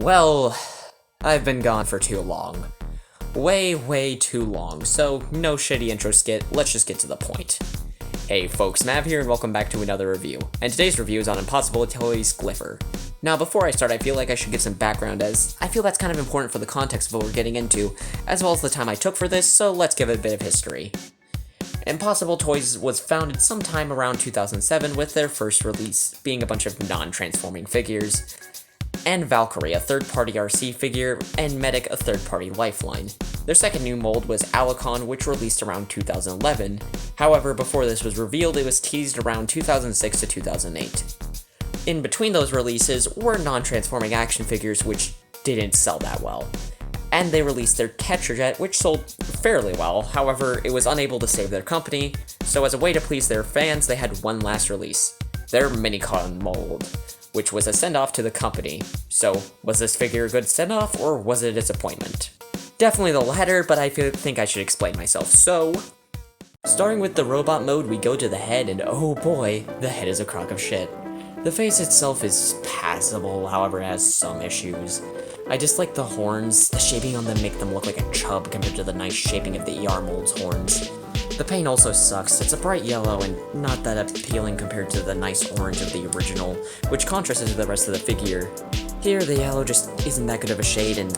Well, I've been gone for too long. Way too long, so no shitty intro skit, let's just get to the point. Hey folks, Mav here and welcome back to another review, and today's review is on Impossible Toys Glypher. Now before I start, I feel like I should give some background as I feel that's kind of important for the context of what we're getting into, as well as the time I took for this, so let's give it a bit of history. Impossible Toys was founded sometime around 2007 with their first release being a bunch of non-transforming figures, and Valkyrie, a third-party RC figure, and Medic, a third-party Lifeline. Their second new mold was Alicon, which released around 2011. However, before this was revealed, it was teased around 2006 to 2008. In between those releases were non-transforming action figures, which didn't sell that well. And they released their Tetrajet, which sold fairly well, however, it was unable to save their company, so as a way to please their fans, they had one last release, their Minicon mold, which was a send-off to the company. So, was this figure a good send-off, or was it a disappointment? Definitely the latter, but I think I should explain myself, so... Starting with the robot mode, we go to the head, and oh boy, the head is a crock of shit. The face itself is passable, however it has some issues. I dislike the horns, the shaping on them make them look like a chub compared to the nice shaping of the ER mold's horns. The paint also sucks, it's a bright yellow and not that appealing compared to the nice orange of the original, which contrasted to the rest of the figure. Here, the yellow just isn't that good of a shade and,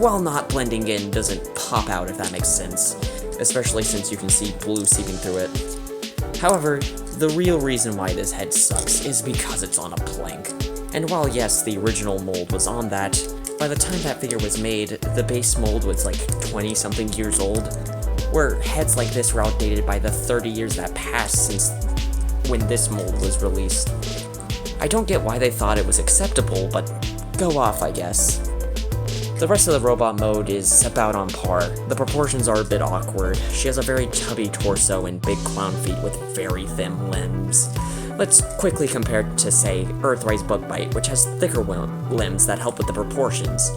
while not blending in, doesn't pop out if that makes sense, especially since you can see blue seeping through it. However, the real reason why this head sucks is because it's on a plank. And while yes, the original mold was on that, by the time that figure was made, the base mold was like 20-something years old, where heads like this were outdated by the 30 years that passed since when this mold was released. I don't get why they thought it was acceptable, but go off, I guess. The rest of the robot mode is about on par. The proportions are a bit awkward. She has a very chubby torso and big clown feet with very thin limbs. Let's quickly compare it to, say, Earthrise Bugbite, which has thicker limbs that help with the proportions.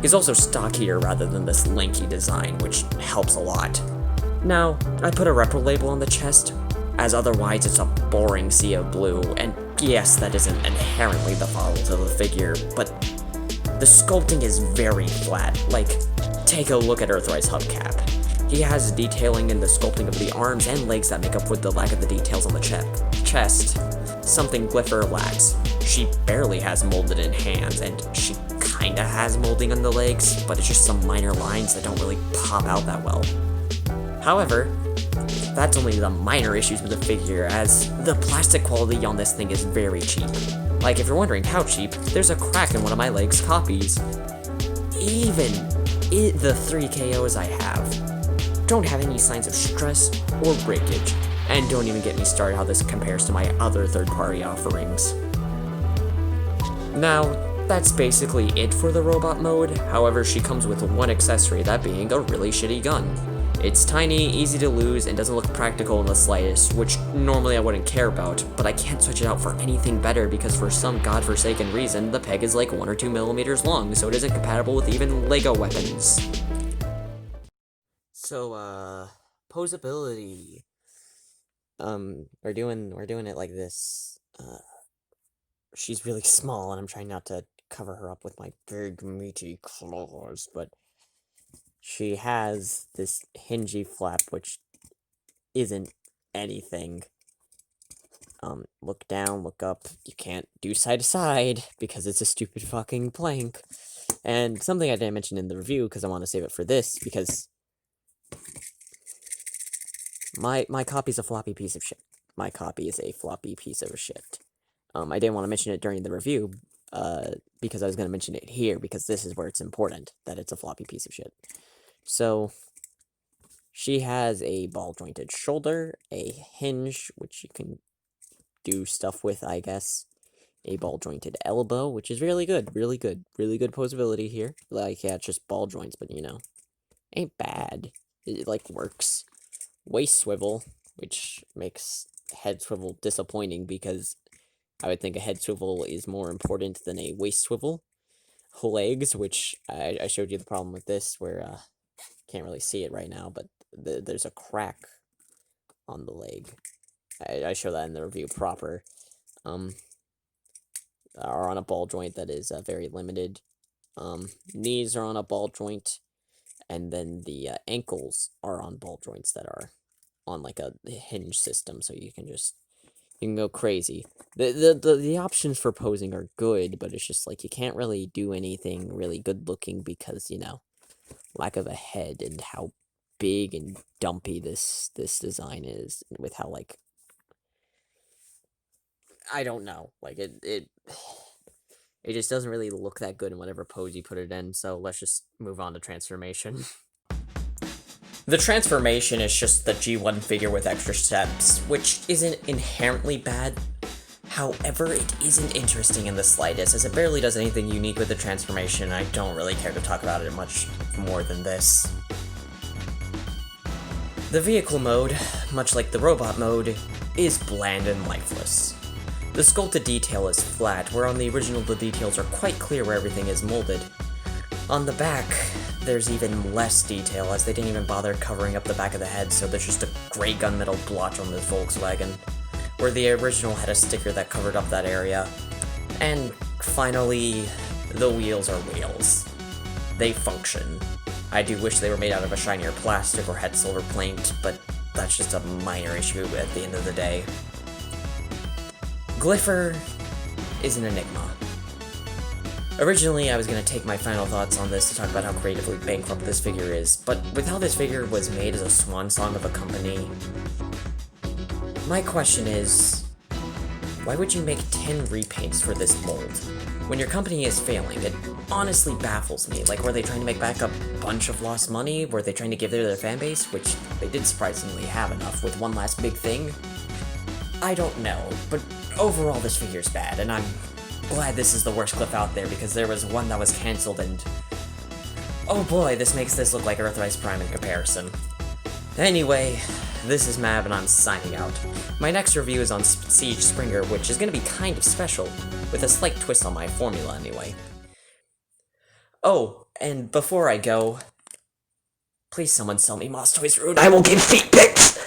He's also stockier rather than this lanky design, which helps a lot. Now, I put a repro label on the chest, as otherwise it's a boring sea of blue, and yes, that isn't inherently the fault of the figure, but the sculpting is very flat. Like, take a look at Earthrise Hubcap. He has detailing in the sculpting of the arms and legs that make up for the lack of the details on the chest. Something Glypher lacks. She barely has molded in hands, and she kinda has molding on the legs, but it's just some minor lines that don't really pop out that well. However, that's only the minor issues with the figure, as the plastic quality on this thing is very cheap. Like, if you're wondering how cheap, there's a crack in one of my leg's copies. Even the 3 KOs I have don't have any signs of stress or breakage, and don't even get me started how this compares to my other third-party offerings. Now, that's basically it for the robot mode, however she comes with one accessory, that being a really shitty gun. It's tiny, easy to lose, and doesn't look practical in the slightest, which normally I wouldn't care about, but I can't switch it out for anything better because for some godforsaken reason, the peg is like 1 or 2 millimeters long, so it isn't compatible with even LEGO weapons. So, posability. We're doing it like this. She's really small, and I'm trying not to cover her up with my big, meaty claws, but she has this hingy flap, which isn't anything. Look down, look up. You can't do side to side, because it's a stupid fucking plank. And something I didn't mention in the review, because I want to save it for this, because my copy's a floppy piece of shit. My copy is a floppy piece of shit. I didn't want to mention it during the review, because I was going to mention it here, because this is where it's important, that it's a floppy piece of shit. So, she has a ball-jointed shoulder, a hinge, which you can do stuff with, I guess, a ball-jointed elbow, which is really good posability here. Like, yeah, it's just ball joints, but, you know, ain't bad. It like, works. Waist swivel, which makes head swivel disappointing, because I would think a head swivel is more important than a waist swivel. Legs, which I showed you the problem with this, where, can't really see it right now, but there's a crack on the leg. I show that in the review proper. Are on a ball joint that is very limited. Knees are on a ball joint, and then the ankles are on ball joints that are on like a hinge system, so you can go crazy. The options for posing are good, but it's just like you can't really do anything really good looking because, lack of a head and how big and dumpy this design is, with how, like, I don't know, like it just doesn't really look that good in whatever pose you put it in, so let's just move on to transformation. The transformation is just the G1 figure with extra steps, which isn't inherently bad. However, it isn't interesting in the slightest, as it barely does anything unique with the transformation, and I don't really care to talk about it much more than this. The vehicle mode, much like the robot mode, is bland and lifeless. The sculpted detail is flat, where on the original the details are quite clear where everything is molded. On the back, there's even less detail, as they didn't even bother covering up the back of the head, so there's just a gray gunmetal blotch on the Volkswagen, where the original had a sticker that covered up that area. And finally, the wheels are wheels. They function. I do wish they were made out of a shinier plastic or had silver paint, but that's just a minor issue at the end of the day. Glypher is an enigma. Originally, I was going to take my final thoughts on this to talk about how creatively bankrupt this figure is, but with how this figure was made as a swan song of a company, my question is, why would you make 10 repaints for this mold? When your company is failing, it honestly baffles me. Like, were they trying to make back a bunch of lost money? Were they trying to give their fan base, which they did surprisingly have enough, with one last big thing? I don't know, but overall this figure's bad, and I'm glad this is the worst clip out there, because there was one that was cancelled, and oh boy, this makes this look like Earthrise Prime in comparison. Anyway, this is Mav, and I'm signing out. My next review is on Siege Springer, which is going to be kind of special, with a slight twist on my formula anyway. Oh, and before I go, please someone sell me Moss Toys Rune, I will give feet pics!